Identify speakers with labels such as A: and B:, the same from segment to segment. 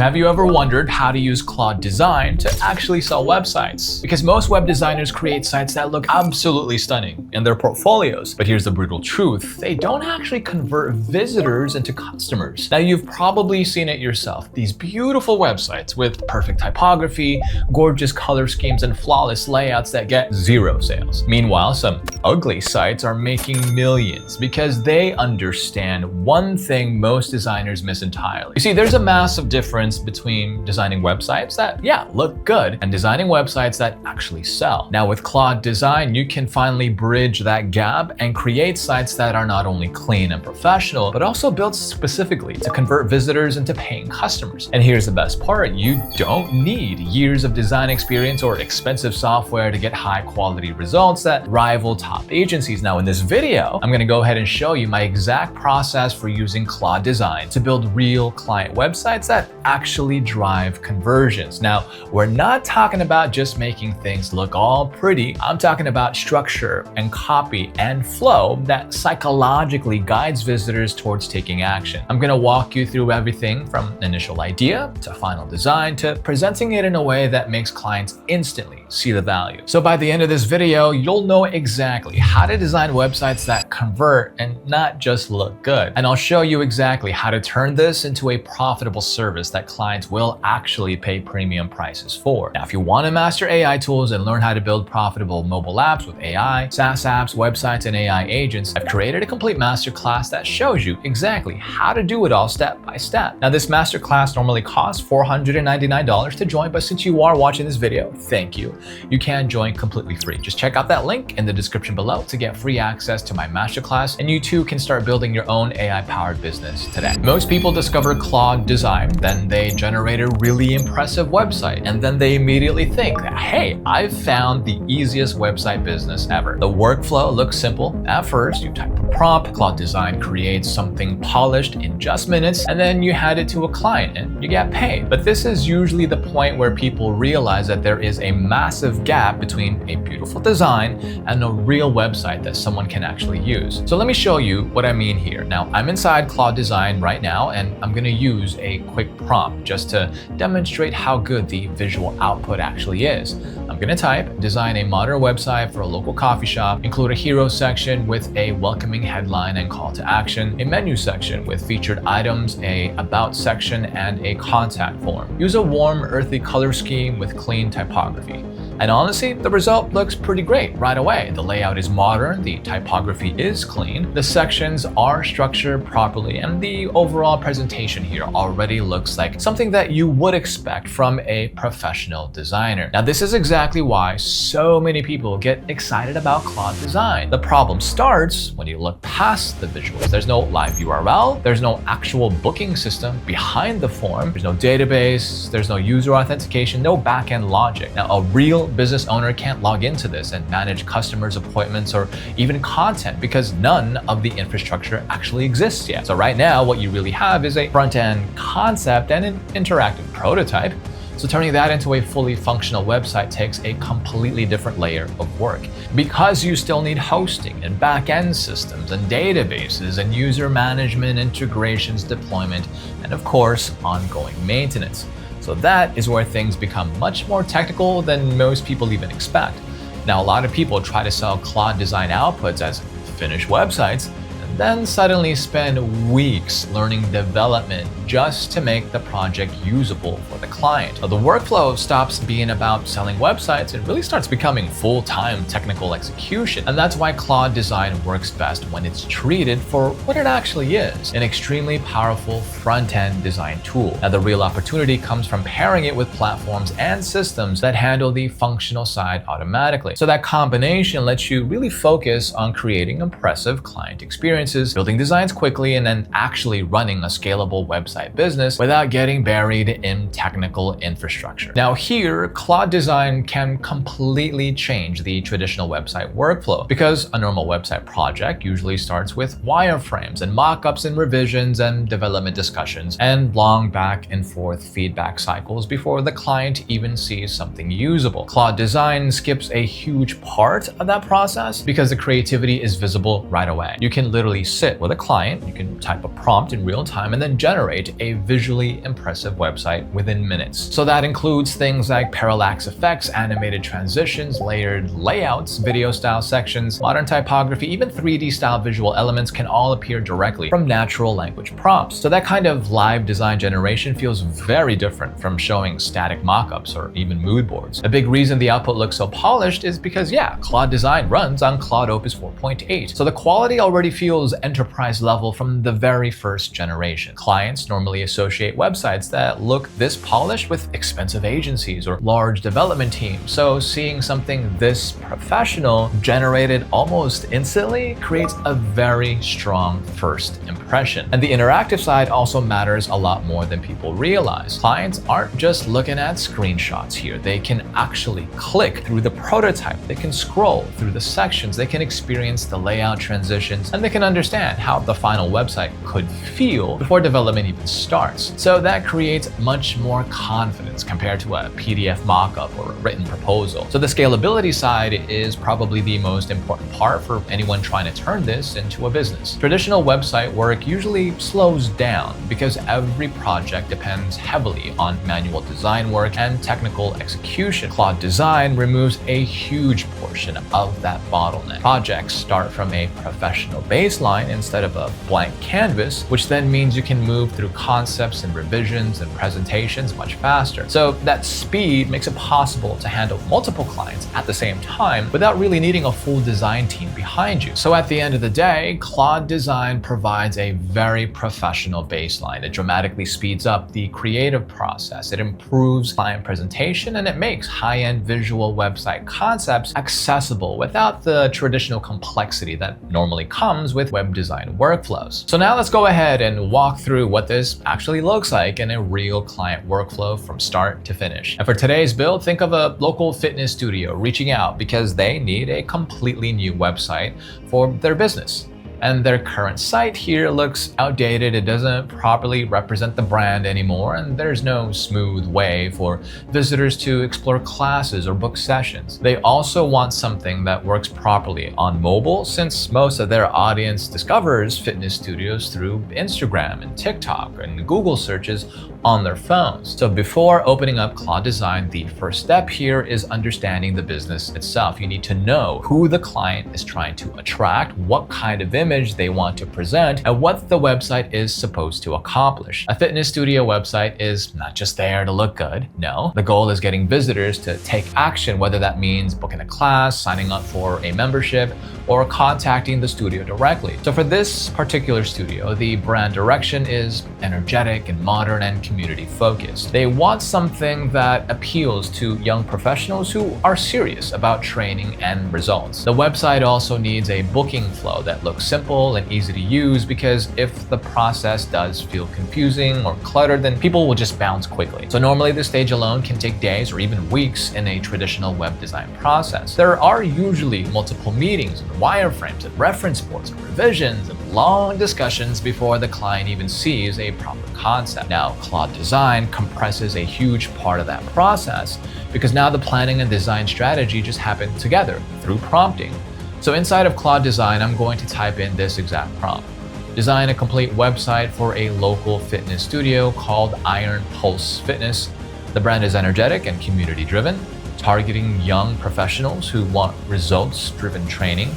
A: Have you ever wondered how to use Claude Design to actually sell websites? Because most web designers create sites that look absolutely stunning in their portfolios. But here's the brutal truth. They don't actually convert visitors into customers. Now, you've probably seen it yourself. These beautiful websites with perfect typography, gorgeous color schemes, and flawless layouts that get zero sales. Meanwhile, some ugly sites are making millions because they understand one thing most designers miss entirely. You see, there's a massive difference between designing websites that, look good and designing websites that actually sell. Now, with Claude Design, you can finally bridge that gap and create sites that are not only clean and professional, but also built specifically to convert visitors into paying customers. And here's the best part. You don't need years of design experience or expensive software to get high quality results that rival top agencies. Now, in this video, I'm going to go ahead and show you my exact process for using Claude Design to build real client websites that actually drive conversions. Now, we're not talking about just making things look all pretty. I'm talking about structure and copy and flow that psychologically guides visitors towards taking action. I'm going to walk you through everything from initial idea to final design to presenting it in a way that makes clients instantly see the value. So by the end of this video, you'll know exactly how to design websites that convert and not just look good. And I'll show you exactly how to turn this into a profitable service that clients will actually pay premium prices for. Now, if you want to master AI tools and learn how to build profitable mobile apps with AI, SaaS apps, websites, and AI agents, I've created a complete masterclass that shows you exactly how to do it all step by step. Now, this masterclass normally costs $499 to join, but since you are watching this video, thank you. You can join completely free. Just check out that link in the description below to get free access to my masterclass, and you too can start building your own AI-powered business today. Most people discover Claude Design, then they generate a really impressive website, and then they immediately think that, hey, I've found the easiest website business ever. The workflow looks simple. At first, you type a prompt, Claude Design creates something polished in just minutes, and then you hand it to a client and you get paid. But this is usually the point where people realize that there is a massive gap between a beautiful design and a real website that someone can actually use. So let me show you what I mean here. Now, I'm inside Claude Design right now, and I'm going to use a quick prompt just to demonstrate how good the visual output actually is. I'm going to type, design a modern website for a local coffee shop, include a hero section with a welcoming headline and call to action, a menu section with featured items, a about section, and a contact form. Use a warm, earthy color scheme with clean typography. And honestly, the result looks pretty great right away. The layout is modern, the typography is clean, the sections are structured properly, and the overall presentation here already looks like something that you would expect from a professional designer. Now, this is exactly why so many people get excited about Claude Design. The problem starts when you look past the visuals. There's no live URL, there's no actual booking system behind the form, there's no database, there's no user authentication, no backend logic. Now, a real business owner can't log into this and manage customers' appointments or even content because none of the infrastructure actually exists yet. So right now, what you really have is a front-end concept and an interactive prototype. So turning that into a fully functional website takes a completely different layer of work because you still need hosting and back-end systems and databases and user management, integrations, deployment, and of course, ongoing maintenance. So that is where things become much more technical than most people even expect. Now, a lot of people try to sell Claude Design outputs as finished websites, and then suddenly spend weeks learning development just to make the project usable for the client. So the workflow stops being about selling websites and really starts becoming full-time technical execution. And that's why Claude Design works best when it's treated for what it actually is, an extremely powerful front-end design tool. Now, the real opportunity comes from pairing it with platforms and systems that handle the functional side automatically. So that combination lets you really focus on creating impressive client experiences, building designs quickly, and then actually running a scalable website business without getting buried in technical infrastructure. Now here, Claude Design can completely change the traditional website workflow because a normal website project usually starts with wireframes and mockups and revisions and development discussions and long back and forth feedback cycles before the client even sees something usable. Claude Design skips a huge part of that process because the creativity is visible right away. You can literally literally sit with a client, you can type a prompt in real time and then generate a visually impressive website within minutes. So that includes things like parallax effects, animated transitions, layered layouts, video style sections, modern typography, even 3D style visual elements can all appear directly from natural language prompts. So that kind of live design generation feels very different from showing static mockups or even mood boards. A big reason the output looks so polished is because, yeah, Claude Design runs on Claude Opus 4.8. So the quality already feels enterprise level from the very first generation. Clients normally associate websites that look this polished with expensive agencies or large development teams. So seeing something this professional generated almost instantly creates a very strong first impression. And the interactive side also matters a lot more than people realize. Clients aren't just looking at screenshots here. They can actually click through the prototype. They can scroll through the sections. They can experience the layout transitions, and they can understand how the final website could feel before development even starts. So that creates much more confidence compared to a PDF mockup or a written proposal. So the scalability side is probably the most important part for anyone trying to turn this into a business. Traditional website work usually slows down because every project depends heavily on manual design work and technical execution. Claude Design removes a huge portion of that bottleneck. Projects start from a professional baseline instead of a blank canvas, which then means you can move through concepts and revisions and presentations much faster. So that speed makes it possible to handle multiple clients at the same time without really needing a full design team behind you. So at the end of the day, Claude Design provides a very professional baseline. It dramatically speeds up the creative process. It improves client presentation, and it makes high-end visual website concepts accessible without the traditional complexity that normally comes with web design workflows. So now let's go ahead and walk through what this actually looks like in a real client workflow from start to finish. And for today's build, think of a local fitness studio reaching out because they need a completely new website for their business. And their current site here looks outdated. It doesn't properly represent the brand anymore, and there's no smooth way for visitors to explore classes or book sessions. They also want something that works properly on mobile, since most of their audience discovers fitness studios through Instagram and TikTok and Google searches on their phones. So before opening up Claude Design, the first step here is understanding the business itself. You need to know who the client is trying to attract, what kind of image they want to present, and what the website is supposed to accomplish. A fitness studio website is not just there to look good. No, the goal is getting visitors to take action, whether that means booking a class, signing up for a membership, or contacting the studio directly. So for this particular studio, the brand direction is energetic and modern and community focused. They want something that appeals to young professionals who are serious about training and results. The website also needs a booking flow that looks simple and easy to use, because if the process does feel confusing or cluttered, then people will just bounce quickly. So normally this stage alone can take days or even weeks in a traditional web design process. There are usually multiple meetings and wireframes and reference boards and revisions and long discussions before the client even sees a proper concept. Now, Claude Design compresses a huge part of that process, because now the planning and design strategy just happen together through prompting. So inside of Claude Design, I'm going to type in this exact prompt. Design a complete website for a local fitness studio called Iron Pulse Fitness. The brand is energetic and community driven, targeting young professionals who want results-driven training.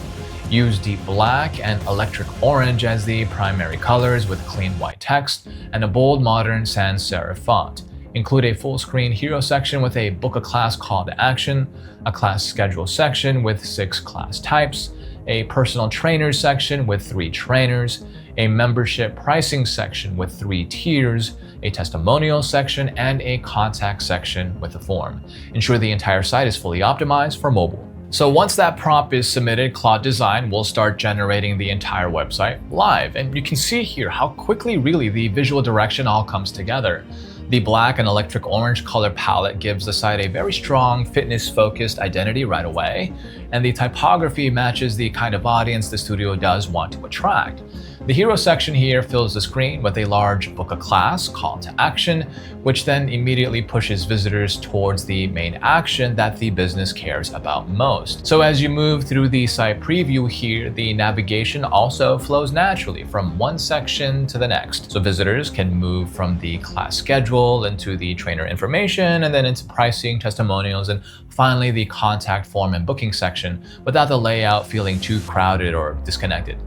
A: Use deep black and electric orange as the primary colors with clean white text and a bold modern sans serif font. Include a full-screen hero section with a book a class call to action, a class schedule section with 6 class types, a personal trainers section with 3 trainers, a membership pricing section with 3 tiers, a testimonial section, and a contact section with a form. Ensure the entire site is fully optimized for mobile. So once that prompt is submitted, Claude Design will start generating the entire website live. And you can see here how quickly really the visual direction all comes together. The black and electric orange color palette gives the site a very strong fitness-focused identity right away. and the typography matches the kind of audience the studio does want to attract. The hero section here fills the screen with a large book a class call to action, which then immediately pushes visitors towards the main action that the business cares about most. So as you move through the site preview here, the navigation also flows naturally from one section to the next. So visitors can move from the class schedule into the trainer information and then into pricing, testimonials, and finally the contact form and booking section without the layout feeling too crowded or disconnected.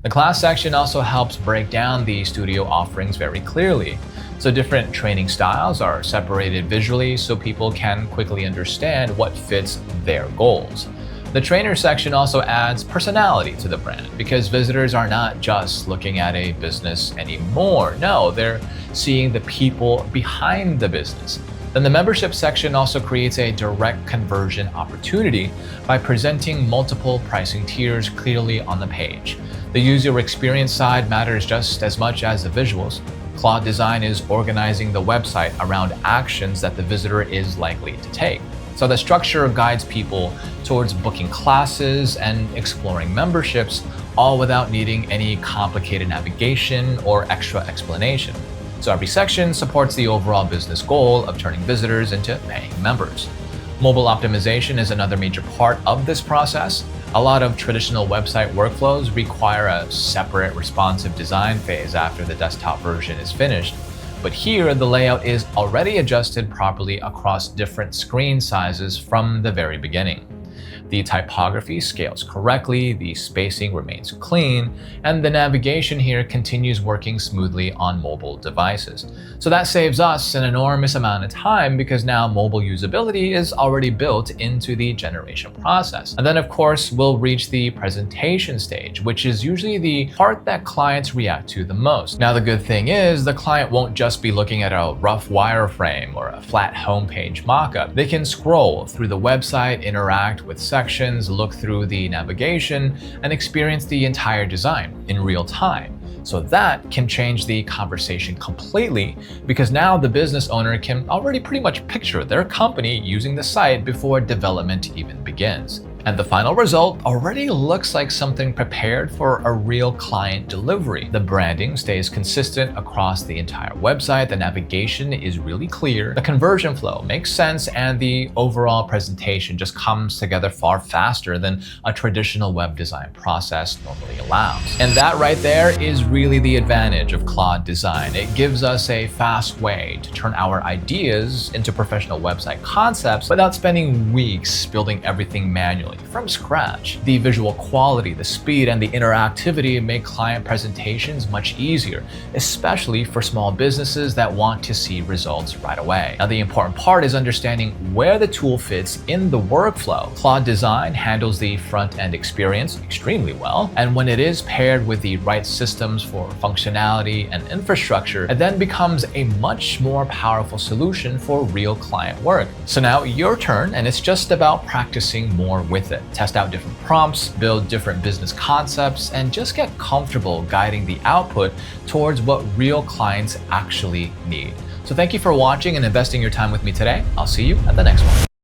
A: The class section also helps break down the studio offerings very clearly. So different training styles are separated visually so people can quickly understand what fits their goals. The trainer section also adds personality to the brand because visitors are not just looking at a business anymore. No, they're seeing the people behind the business. Then the membership section also creates a direct conversion opportunity by presenting multiple pricing tiers clearly on the page. The user experience side matters just as much as the visuals. Claude Design is organizing the website around actions that the visitor is likely to take. So the structure guides people towards booking classes and exploring memberships, all without needing any complicated navigation or extra explanation. So every section supports the overall business goal of turning visitors into paying members. Mobile optimization is another major part of this process. A lot of traditional website workflows require a separate responsive design phase after the desktop version is finished. But here, the layout is already adjusted properly across different screen sizes from the very beginning. The typography scales correctly, the spacing remains clean, and the navigation here continues working smoothly on mobile devices. So that saves us an enormous amount of time because now mobile usability is already built into the generation process. And then of course, we'll reach the presentation stage, which is usually the part that clients react to the most. Now, the good thing is the client won't just be looking at a rough wireframe or a flat homepage mockup. They can scroll through the website, interact with sections, look through the navigation, and experience the entire design in real time. So that can change the conversation completely because now the business owner can already pretty much picture their company using the site before development even begins. And the final result already looks like something prepared for a real client delivery. The branding stays consistent across the entire website, the navigation is really clear, the conversion flow makes sense, and the overall presentation just comes together far faster than a traditional web design process normally allows. And that right there is really the advantage of Claude Design. It gives us a fast way to turn our ideas into professional website concepts without spending weeks building everything manually from scratch. The visual quality, the speed, and the interactivity make client presentations much easier, especially for small businesses that want to see results right away. Now, the important part is understanding where the tool fits in the workflow. Claude Design handles the front-end experience extremely well, and when it is paired with the right systems for functionality and infrastructure, it then becomes a much more powerful solution for real client work. So now your turn, and it's just about practicing more with it. Test out different prompts, build different business concepts, and just get comfortable guiding the output towards what real clients actually need. So thank you for watching and investing your time with me today. I'll see you at the next one.